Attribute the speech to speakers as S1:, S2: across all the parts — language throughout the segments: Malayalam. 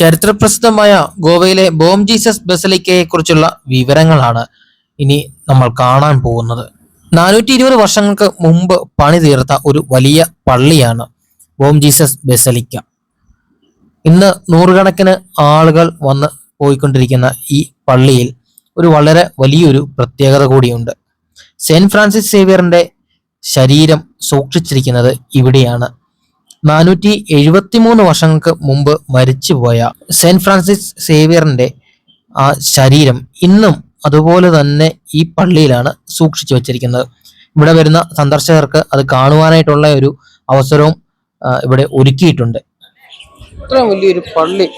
S1: ചരിത്രപ്രസിദ്ധമായ ഗോവയിലെ ബോം ജീസസ് ബസലിക്കയെ കുറിച്ചുള്ള വിവരങ്ങളാണ് ഇനി നമ്മൾ കാണാൻ പോകുന്നത്. 420 വർഷങ്ങൾക്ക് മുമ്പ് പണി തീർത്ത ഒരു വലിയ പള്ളിയാണ് ബോം ജീസസ് ബസലിക്ക. ഇന്ന് നൂറുകണക്കിന് ആളുകൾ വന്ന് പോയിക്കൊണ്ടിരിക്കുന്ന ഈ പള്ളിയിൽ ഒരു വളരെ വലിയൊരു പ്രത്യേകത കൂടിയുണ്ട്. സെന്റ് ഫ്രാൻസിസ് സേവിയറിന്റെ ശരീരം സൂക്ഷിച്ചിരിക്കുന്നത് ഇവിടെയാണ്. 473 വർഷങ്ങൾക്ക് മുമ്പ് മരിച്ചുപോയ സെന്റ് ഫ്രാൻസിസ് സേവിയറിന്റെ ആ ശരീരം ഇന്നും അതുപോലെ തന്നെ ഈ പള്ളിയിലാണ് സൂക്ഷിച്ചു വച്ചിരിക്കുന്നത്. ഇവിടെ വരുന്ന സന്ദർശകർക്ക് അത് കാണുവാനായിട്ടുള്ള ഒരു അവസരവും ഇവിടെ ഒരുക്കിയിട്ടുണ്ട്. ഇത്രയും വലിയൊരു പള്ളി,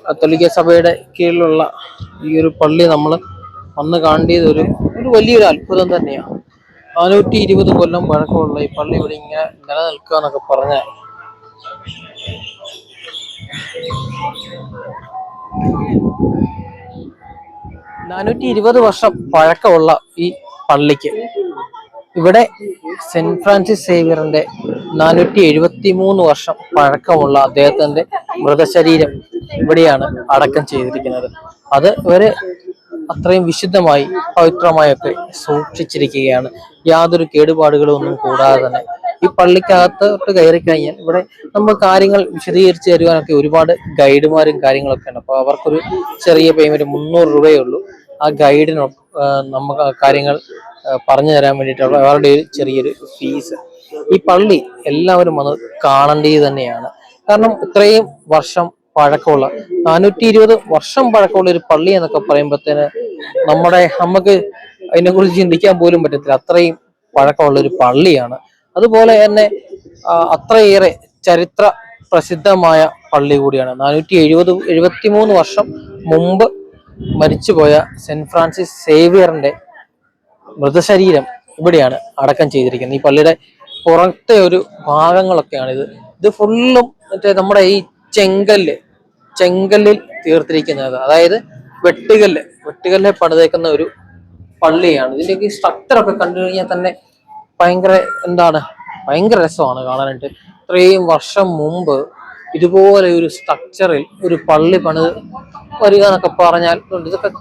S1: കത്തോലിക്ക സഭയുടെ കീഴിലുള്ള ഈ ഒരു പള്ളി നമ്മൾ വന്ന് കാണേണ്ടത് ഒരു വലിയൊരു അത്ഭുതം തന്നെയാണ്. 420 കൊല്ലം പഴക്കമുള്ള ഈ പള്ളി ഇവിടെ ഇങ്ങനെ നിലനിൽക്കുക എന്നൊക്കെ പറഞ്ഞാൽ വർഷം പഴക്കമുള്ള ഈ പള്ളിക്ക് ഇവിടെ സെന്റ് ഫ്രാൻസിസ് സേവിയറിന്റെ 473 വർഷം പഴക്കമുള്ള അദ്ദേഹത്തിന്റെ മൃതശരീരം ഇവിടെയാണ് അടക്കം ചെയ്തിരിക്കുന്നത്. അത് ഇവര് അത്രയും വിശുദ്ധമായി പവിത്രമായൊക്കെ സൂക്ഷിച്ചിരിക്കുകയാണ്. യാതൊരു കേടുപാടുകളും ഒന്നും കൂടാതെ തന്നെ ഈ പള്ളിക്കകത്തോട്ട് കയറി കഴിഞ്ഞാൽ ഇവിടെ നമ്മൾ കാര്യങ്ങൾ വിശദീകരിച്ച് തരുവാനൊക്കെ ഒരുപാട് ഗൈഡുമാരും കാര്യങ്ങളൊക്കെ ഉണ്ട്. അപ്പോൾ അവർക്കൊരു ചെറിയ പേയ്മെന്റ് 300 രൂപയേ ഉള്ളൂ. ആ ഗൈഡിന് നമുക്ക് കാര്യങ്ങൾ പറഞ്ഞു തരാൻ വേണ്ടിയിട്ടുള്ള അവരുടെ ഒരു ചെറിയൊരു ഫീസ്. ഈ പള്ളി എല്ലാവരും വന്ന് കാണേണ്ടത് തന്നെയാണ്. കാരണം ഇത്രയും വർഷം പഴക്കമുള്ള 420 വർഷം പഴക്കമുള്ള ഒരു പള്ളി എന്നൊക്കെ പറയുമ്പോഴത്തേന് നമുക്ക് അതിനെക്കുറിച്ച് ചിന്തിക്കാൻ പോലും പറ്റത്തില്ല. അത്രയും പഴക്കമുള്ള ഒരു പള്ളിയാണ്. അതുപോലെ തന്നെ അത്രയേറെ ചരിത്ര പ്രസിദ്ധമായ പള്ളി കൂടിയാണ്. 473 വർഷം മുമ്പ് മരിച്ചുപോയ സെന്റ് ഫ്രാൻസിസ് സേവിയറിന്റെ മൃതശരീരം ഇവിടെയാണ് അടക്കം ചെയ്തിരിക്കുന്നത്. ഈ പള്ളിയുടെ പുറത്തെ ഒരു ഭാഗങ്ങളൊക്കെയാണ് ഇത് ഫുള്ളും മറ്റേ നമ്മുടെ ഈ ചെങ്കല്ലിൽ തീർത്തിരിക്കുന്നത്. അതായത് വെട്ടുകല്ല് പണിതേക്കുന്ന ഒരു പള്ളിയാണ്. ഇതിന്റെ സ്ട്രക്ചറൊക്കെ കണ്ടു കഴിഞ്ഞാൽ തന്നെ ഭയങ്കര രസമാണ് കാണാനായിട്ട്. ഇത്രയും വർഷം മുമ്പ് ഇതുപോലെ ഒരു സ്ട്രക്ചറിൽ ഒരു പള്ളി പണിത് വരിക എന്നൊക്കെ പറഞ്ഞാൽ ഇതൊക്കെ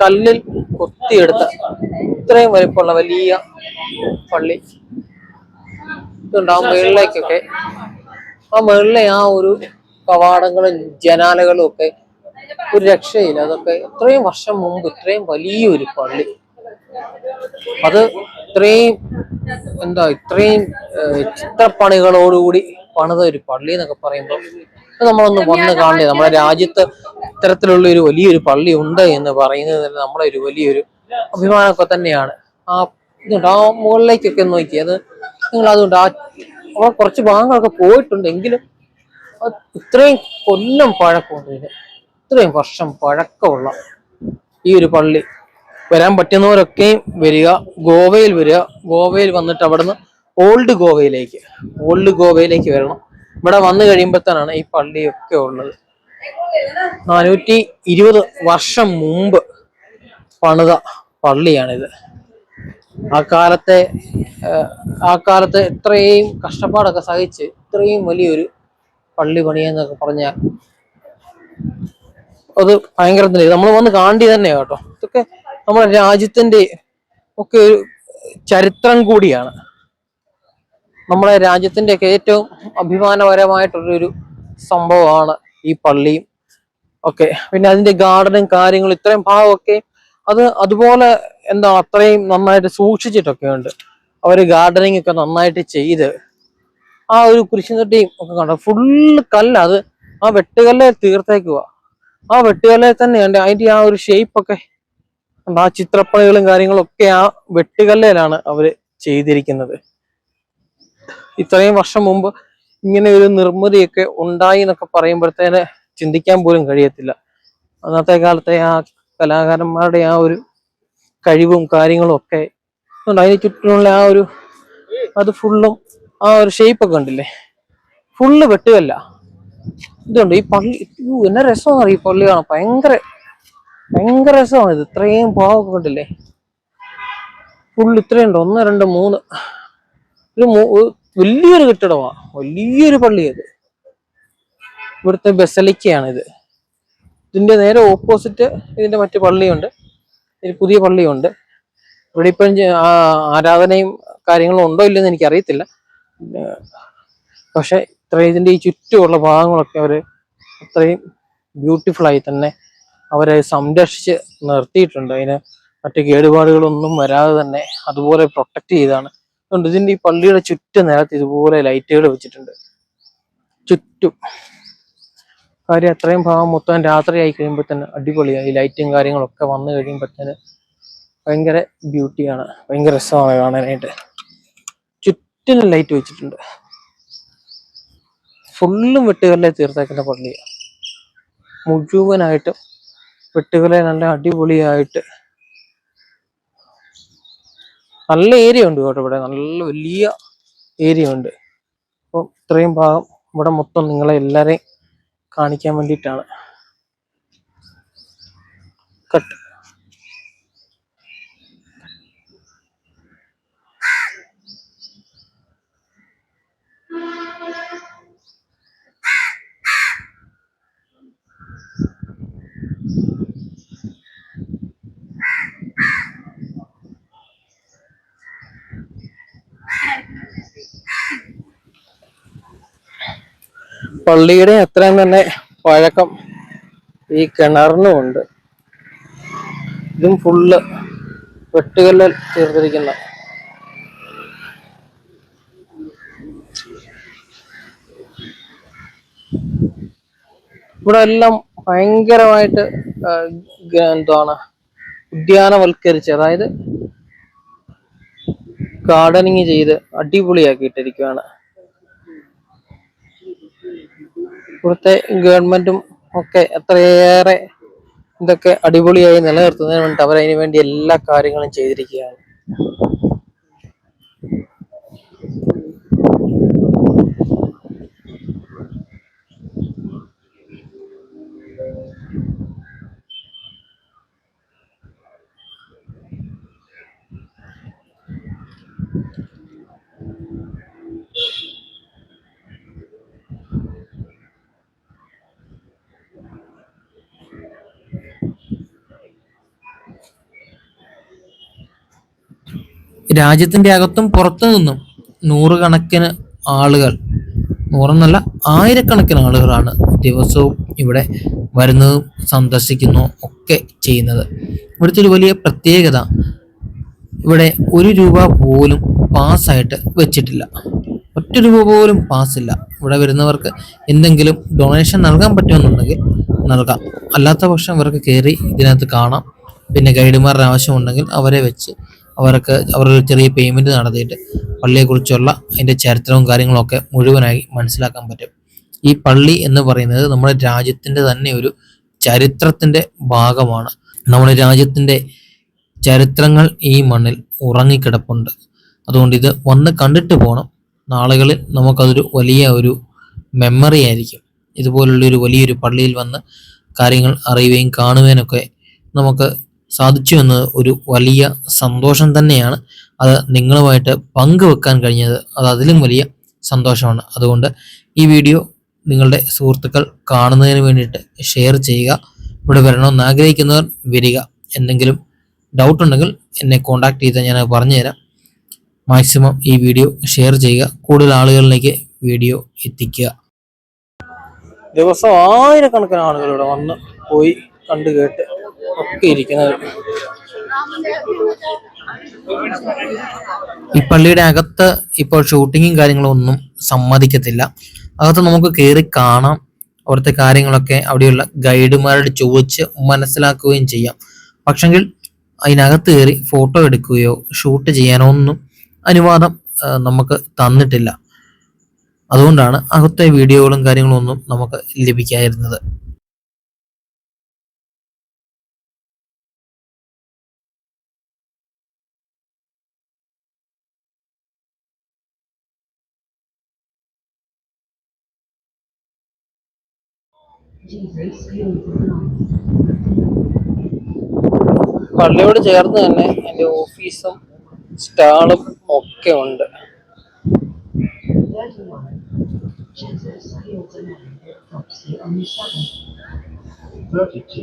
S1: കല്ലിൽ കൊത്തിയെടുത്ത ഇത്രയും വലിപ്പമുള്ള വലിയ പള്ളി ഇതുണ്ടാവും. മുകളിലേക്കൊക്കെ ആ മുകളിലെ ആ ഒരു കവാടങ്ങളും ജനാലകളും ഒക്കെ ഒരു രക്ഷയില്ല. അതൊക്കെ ഇത്രയും വർഷം മുമ്പ് ഇത്രയും വലിയൊരു പള്ളി, അത് ഇത്രയും ചിത്രപ്പണികളോടുകൂടി പണിത ഒരു പള്ളി എന്നൊക്കെ പറയുമ്പോൾ നമ്മളൊന്ന് വന്ന് കാണേണ്ടത്. നമ്മുടെ രാജ്യത്ത് ഇത്തരത്തിലുള്ള ഒരു വലിയൊരു പള്ളി ഉണ്ട് എന്ന് പറയുന്നത് തന്നെ നമ്മുടെ ഒരു വലിയൊരു അഭിമാനമൊക്കെ തന്നെയാണ്. ഇതുണ്ട് ആ മുകളിലേക്കൊക്കെ നോക്കി, അത് നിങ്ങൾ അതുകൊണ്ട് അവിടെ കുറച്ച് ഭാഗങ്ങളൊക്കെ പോയിട്ടുണ്ട്. എങ്കിലും ഇത്രയും കൊല്ലം പഴക്കമുണ്ട് ഇത്രയും വർഷം പഴക്കമുള്ള ഈ ഒരു പള്ളി വരാൻ പറ്റുന്നവരൊക്കെയും വരിക. ഗോവയിൽ വന്നിട്ട് അവിടുന്ന് ഓൾഡ് ഗോവയിലേക്ക് വരണം. ഇവിടെ വന്നു കഴിയുമ്പോഴത്തേനാണ് ഈ പള്ളിയൊക്കെ ഉള്ളത്. 420 വർഷം മുമ്പ് പണിത പള്ളിയാണിത്. ആ കാലത്തെ ഇത്രയും കഷ്ടപ്പാടൊക്കെ സഹിച്ച് ഇത്രയും വലിയൊരു പള്ളി പണിയെന്നൊക്കെ പറഞ്ഞാൽ അത് ഭയങ്കര നമ്മൾ വന്ന് കാണേണ്ടി തന്നെയാണ് കേട്ടോ. ഇതൊക്കെ നമ്മുടെ രാജ്യത്തിന്റെ ഒക്കെ ഒരു ചരിത്രം കൂടിയാണ്. നമ്മുടെ രാജ്യത്തിന്റെ ഒക്കെ ഏറ്റവും അഭിമാനപരമായിട്ടുള്ളൊരു സംഭവമാണ് ഈ പള്ളിയും ഒക്കെ. പിന്നെ അതിന്റെ ഗാർഡനും കാര്യങ്ങളും ഇത്രയും ഭാഗമൊക്കെ അതുപോലെ അത്രയും നന്നായിട്ട് സൂക്ഷിച്ചിട്ടൊക്കെ ഉണ്ട്. അവര് ഗാർഡനിങ് ഒക്കെ നന്നായിട്ട് ചെയ്ത് ആ ഒരു കുരിശുതൊട്ടിയും ഒക്കെ കണ്ടോ, ഫുള്ള് കല്ല്. അത് ആ വെട്ടുകല്ലിൽ തീർത്തേക്കുക. ആ വെട്ടുകല്ലിൽ തന്നെയുണ്ട് അതിന്റെ ആ ഒരു ഷേപ്പൊക്കെ. ആ ചിത്രപ്പണികളും കാര്യങ്ങളും ഒക്കെ ആ വെട്ടുകല്ലിലാണ് അവര് ചെയ്തിരിക്കുന്നത്. ഇത്രയും വർഷം മുമ്പ് ഇങ്ങനെ ഒരു നിർമ്മിതിയൊക്കെ ഉണ്ടായി എന്നൊക്കെ പറയുമ്പോഴത്തേന് ചിന്തിക്കാൻ പോലും കഴിയത്തില്ല. അന്നത്തെ കാലത്തെ ആ കലാകാരന്മാരുടെ ആ ഒരു കഴിവും കാര്യങ്ങളും ഒക്കെ അതിന് ചുറ്റുമുള്ള അത് ഫുള്ളും ആ ഒരു ഷേപ്പൊക്കെ ഉണ്ടല്ലേ, ഫുള്ള് വെട്ടുകല്ല. ഇതുണ്ട് ഈ പള്ളി. എന്നാ രസമാണ് ഈ പള്ളി കാണാൻ. ഭയങ്കര രസമാണ് ഇത്. ഇത്രയും ഭാഗമൊക്കെ ഉണ്ടല്ലേ, ഫുള്ള് ഇത്രയുണ്ട്. 1 2 3 വലിയൊരു കെട്ടിടമാണ്, വലിയൊരു പള്ളി അത്. ഇവിടുത്തെ ബസലിക്കയാണിത്. ഇതിന്റെ നേരെ ഓപ്പോസിറ്റ് ഇതിന്റെ മറ്റു പള്ളിയുണ്ട്, പുതിയ പള്ളിയുണ്ട്. ഇവിടെ ഇപ്പം ആരാധനയും കാര്യങ്ങളും ഉണ്ടോ ഇല്ലെന്ന് എനിക്കറിയത്തില്ല. പക്ഷെ ഇത്രയും ഇതിന്റെ ഈ ചുറ്റുമുള്ള ഭാഗങ്ങളൊക്കെ അവര് അത്രയും ബ്യൂട്ടിഫുൾ ആയി തന്നെ അവരെ സംരക്ഷിച്ച് നിർത്തിയിട്ടുണ്ട്. അതിന് മറ്റു കേടുപാടുകളൊന്നും വരാതെ തന്നെ അതുപോലെ പ്രൊട്ടക്ട് ചെയ്താണ്. അതുകൊണ്ട് ഇതിന്റെ ഈ പള്ളിയുടെ ചുറ്റും നിലത്ത് ഇതുപോലെ ലൈറ്റുകൾ വെച്ചിട്ടുണ്ട് ചുറ്റും. കാര്യം അത്രയും ഭാഗം മൊത്തം രാത്രി ആയി കഴിയുമ്പോൾ തന്നെ അടിപൊളിയായി. ലൈറ്റും കാര്യങ്ങളൊക്കെ വന്നു കഴിയുമ്പോഴത്തേന് ഭയങ്കര ബ്യൂട്ടിയാണ്, ഭയങ്കര രസമാണ് കാണാനായിട്ട്. ചുറ്റിനും ലൈറ്റ് വെച്ചിട്ടുണ്ട്. ഫുള്ളും വെട്ടുകല്ലെ തീർത്തേക്കുന്ന പള്ളിയാണ്. മുഴുവനായിട്ടും വെട്ടുകല്ലെ നല്ല അടിപൊളിയായിട്ട്. നല്ല ഏരിയ ഉണ്ട് കേട്ടോ, ഇവിടെ നല്ല വലിയ ഏരിയ ഉണ്ട്. അപ്പം ഇത്രയും ഭാഗം ഇവിടെ മൊത്തം നിങ്ങളെ എല്ലാരെയും കാണിക്കാൻ വേണ്ടിയിട്ടാണ്. കട്ട് പള്ളിയുടെ അത്രയും തന്നെ പഴക്കം ഈ കിണറിനുമുണ്ട്. ഇതും ഫുള്ള് വെട്ടുകല്ലിൽ തീർത്തിരിക്കുന്ന. ഇവിടെ എല്ലാം ഭയങ്കരമായിട്ട് എന്താണ് ഉദ്യാനവൽക്കരിച്ച്, അതായത് ഗാർഡനിങ് ചെയ്ത് അടിപൊളിയാക്കിയിട്ടിരിക്കുകയാണ്. ഇവിടുത്തെ ഗവൺമെന്റും ഒക്കെ എത്രയേറെ ഇതൊക്കെ അടിപൊളിയായി നിലനിർത്തുന്നതിന് വേണ്ടി അവരതിനു വേണ്ടി എല്ലാ കാര്യങ്ങളും ചെയ്തിരിക്കുകയാണ്. രാജ്യത്തിന്റെ അകത്തും പുറത്തു നിന്നും നൂറുകണക്കിന് ആളുകൾ, നൂറെന്നല്ല ആയിരക്കണക്കിന് ആളുകളാണ് ദിവസവും ഇവിടെ വരുന്നതും സന്ദർശിക്കുന്നതും ഒക്കെ ചെയ്യുന്നത്. ഇവിടുത്തെ ഒരു വലിയ പ്രത്യേകത, ഇവിടെ 1 രൂപ പോലും പാസ്സായിട്ട് വെച്ചിട്ടില്ല. 1 രൂപ പോലും പാസ്സില്ല. ഇവിടെ വരുന്നവർക്ക് എന്തെങ്കിലും ഡൊണേഷൻ നൽകാൻ പറ്റുമെന്നുണ്ടെങ്കിൽ നൽകാം, അല്ലാത്ത പക്ഷം ഇവർക്ക് കയറി ഇതിനകത്ത് കാണാം. പിന്നെ ഗൈഡുമാരുടെ ആവശ്യമുണ്ടെങ്കിൽ അവരെ വെച്ച് അവർക്ക് ചെറിയ പേയ്മെന്റ് നടത്തിയിട്ട് പള്ളിയെക്കുറിച്ചുള്ള അതിന്റെ ചരിത്രവും കാര്യങ്ങളൊക്കെ മുഴുവനായി മനസ്സിലാക്കാൻ പറ്റും. ഈ പള്ളി എന്ന് പറയുന്നത് നമ്മുടെ രാജ്യത്തിന്റെ തന്നെ ഒരു ചരിത്രത്തിന്റെ ഭാഗമാണ്. നമ്മുടെ രാജ്യത്തിന്റെ ചരിത്രങ്ങൾ ഈ മണ്ണിൽ ഉറങ്ങിക്കിടപ്പുണ്ട്. അതുകൊണ്ട് ഇത് വന്ന് കണ്ടിട്ട് പോകണം. നാളുകളിൽ നമുക്കതൊരു വലിയ ഒരു മെമ്മറി ആയിരിക്കും. ഇതുപോലുള്ളൊരു വലിയൊരു പള്ളിയിൽ വന്ന് കാര്യങ്ങൾ അറിയുകയും കാണുവാനൊക്കെ നമുക്ക് സാധിച്ചു എന്നത് ഒരു വലിയ സന്തോഷം തന്നെയാണ്. അത് നിങ്ങളുമായിട്ട് പങ്കുവെക്കാൻ കഴിഞ്ഞത് അത് അതിലും വലിയ സന്തോഷമാണ്. അതുകൊണ്ട് ഈ വീഡിയോ നിങ്ങളുടെ സുഹൃത്തുക്കൾ കാണുന്നതിന് വേണ്ടിയിട്ട് ഷെയർ ചെയ്യുക. ഇവിടെ വരണമെന്ന് ആഗ്രഹിക്കുന്നവർ വരിക. എന്തെങ്കിലും ഡൗട്ട് ഉണ്ടെങ്കിൽ എന്നെ കോൺടാക്ട് ചെയ്താൽ ഞാൻ പറഞ്ഞുതരാം. മാക്സിമം ഈ വീഡിയോ ഷെയർ ചെയ്യുക, കൂടുതൽ ആളുകളിലേക്ക് വീഡിയോ എത്തിക്കുക. ദിവസം ആയിരക്കണക്കിന് ആളുകൾ ഇവിടെ വന്ന് പോയി കണ്ടു കേട്ട് ഒക്കെ ഇരിക്കുന്നത്. ഈ പള്ളിയുടെ അകത്ത് ഇപ്പോൾ ഷൂട്ടിങ്ങും കാര്യങ്ങളും ഒന്നും സമ്മതിക്കത്തില്ല. അകത്ത് നമുക്ക് കയറി കാണാം. അവിടുത്തെ കാര്യങ്ങളൊക്കെ അവിടെയുള്ള ഗൈഡുമാരോട് ചോദിച്ച് മനസ്സിലാക്കുകയും ചെയ്യാം. പക്ഷെങ്കിൽ അതിനകത്ത് കയറി ഫോട്ടോ എടുക്കുകയോ ഷൂട്ട് ചെയ്യാനോ ഒന്നും അനുവാദം നമുക്ക് തന്നിട്ടില്ല. അതുകൊണ്ടാണ് അകത്തെ വീഡിയോകളും കാര്യങ്ങളും ഒന്നും നമുക്ക് ലഭിക്കാതിരുന്നത്. പള്ളിയോട് ചേർന്ന് തന്നെ എൻ്റെ ഓഫീസും സ്റ്റാളും ഒക്കെ ഉണ്ട്.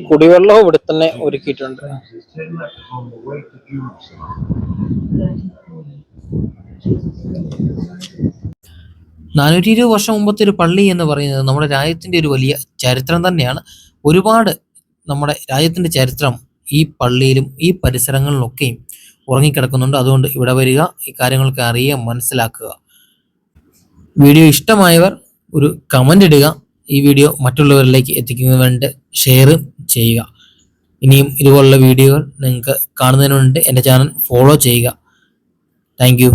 S1: കുടിവെള്ളവും ഇവിടെ തന്നെ ഒരുക്കിയിട്ടുണ്ട്. 420 വർഷം മുമ്പത്തെ ഒരു പള്ളി എന്ന് പറയുന്നത് നമ്മുടെ രാജ്യത്തിന്റെ ഒരു വലിയ ചരിത്രം തന്നെയാണ്. ഒരുപാട് നമ്മുടെ രാജ്യത്തിന്റെ ചരിത്രം ഈ പള്ളിയിലും ഈ പരിസരങ്ങളിലൊക്കെയും ഉറങ്ങിക്കിടക്കുന്നുണ്ട്. അതുകൊണ്ട് ഇവിടെ വരിക, ഈ കാര്യങ്ങളൊക്കെ അറിയുക, മനസ്സിലാക്കുക. വീഡിയോ ഇഷ്ടമായവർ ഒരു കമന്റ് ഇടുക. ഈ വീഡിയോ മറ്റുള്ളവരിലേക്ക് എത്തിക്കുന്നതിന് വേണ്ടി ഷെയർ ചെയ്യുക. ഇനിയും ഇതുപോലുള്ള വീഡിയോകൾ നിങ്ങൾക്ക് കാണുന്നതിന് വേണ്ടി എൻ്റെ ചാനൽ ഫോളോ ചെയ്യുക. താങ്ക്